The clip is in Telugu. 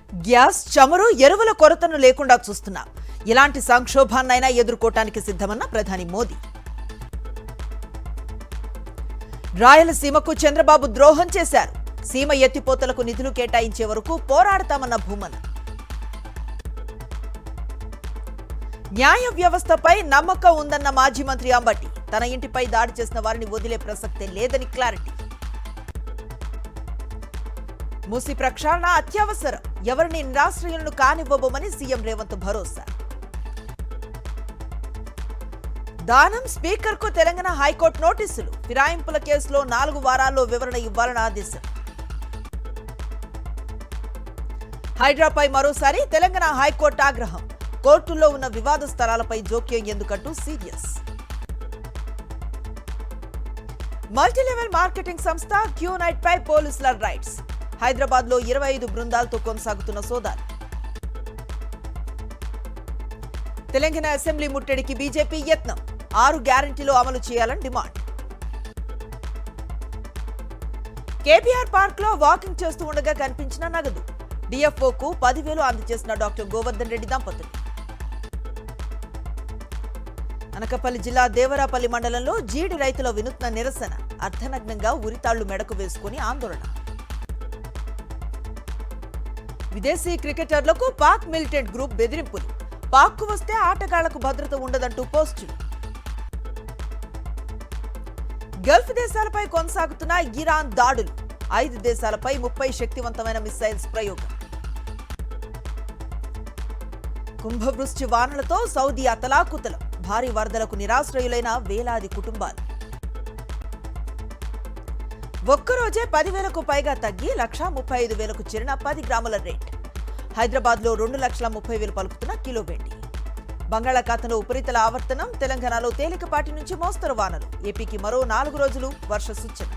గ్యాస్, చమురు, ఎరువుల కొరతను లేకుండా చూస్తున్నాం. ఇలాంటి సంక్షోభాన్నైనా ఎదుర్కోవటానికి సిద్ధమన్న ప్రధాని మోదీ. రాయలసీమకు చంద్రబాబు ద్రోహం చేశారు. సీమ ఎత్తిపోతలకు నిధులు కేటాయించే వరకు పోరాడతామన్న భూమన్న. న్యాయ వ్యవస్థపై నమ్మకం ఉందన్న మాజీ మంత్రి అంబటి. తన ఇంటిపై దాడి చేసిన వారిని వదిలే ప్రసక్తే లేదని క్లారిటీ. మూసి ప్రక్షాళన అత్యవసరం. ఎవరిని నిరాశ్రయులను కానివ్వబోమని సీఎం రేవంత్ భరోసా. దానం స్పీకర్కు తెలంగాణ హైకోర్టు నోటీసులు. ఫిరాయింపుల కేసులో 4 వారాల్లో వివరణ ఇవ్వాలని ఆదేశం. హైడ్రాపై మరోసారి తెలంగాణ హైకోర్టు ఆగ్రహం. కోర్టుల్లో ఉన్న వివాద స్థలాలపై జోక్యం ఎందుకంటూ సీరియస్. మల్టీలెవెల్ మార్కెటింగ్ సంస్థ క్యూనైట్ పై పోలీసుల రైడ్స్. హైదరాబాద్ లో 25 బృందాలతో కొనసాగుతున్న సోదాలు. తెలంగాణ అసెంబ్లీ ముట్టడికి బీజేపీ యత్నం. 6 గ్యారంటీలు అమలు చేయాలని డిమాండ్. కేబీఆర్ పార్క్ లో వాకింగ్ చేస్తూ ఉండగా కనిపించిన నగదు. డిఎఫ్ఓకు 10,000 అందజేసిన డాక్టర్ గోవర్ధన్ రెడ్డి దంపతులు. అనకాపల్లి జిల్లా దేవరాపల్లి మండలంలో జీడి రైతుల వినూత్న నిరసన. అర్ధనగ్నంగా ఉరితాళ్లు మెడకు వేసుకుని ఆందోళన. విదేశీ క్రికెటర్లకు పాక్ మిలిటెంట్ గ్రూప్ బెదిరింపులు. పాక్కు వస్తే ఆటగాళ్లకు భద్రత ఉండదంటూ పోస్టులు. గల్ఫ్ దేశాలపై కొనసాగుతున్న ఇరాన్ దాడులు. 5 దేశాలపై 30 శక్తివంతమైన మిసైల్స్ ప్రయోగం. కుంభవృష్టి వానలతో సౌదీ అతలాకుతలం. భారీ వరదలకు నిరాశ్రయులైన వేలాది కుటుంబాలు. ఒక్కరోజే 10,000కు పైగా తగ్గి 1,35,000కు చేరిన 10 గ్రాముల రేట్. హైదరాబాద్ లో 2,30,000 పలుకుతున్న కిలో వెండి. బంగాళాఖాతంలో ఉపరితల ఆవర్తనం. తెలంగాణలో తేలికపాటి నుంచి మోస్తరు వానలు. ఏపీకి మరో 4 రోజులు వర్ష సూచన.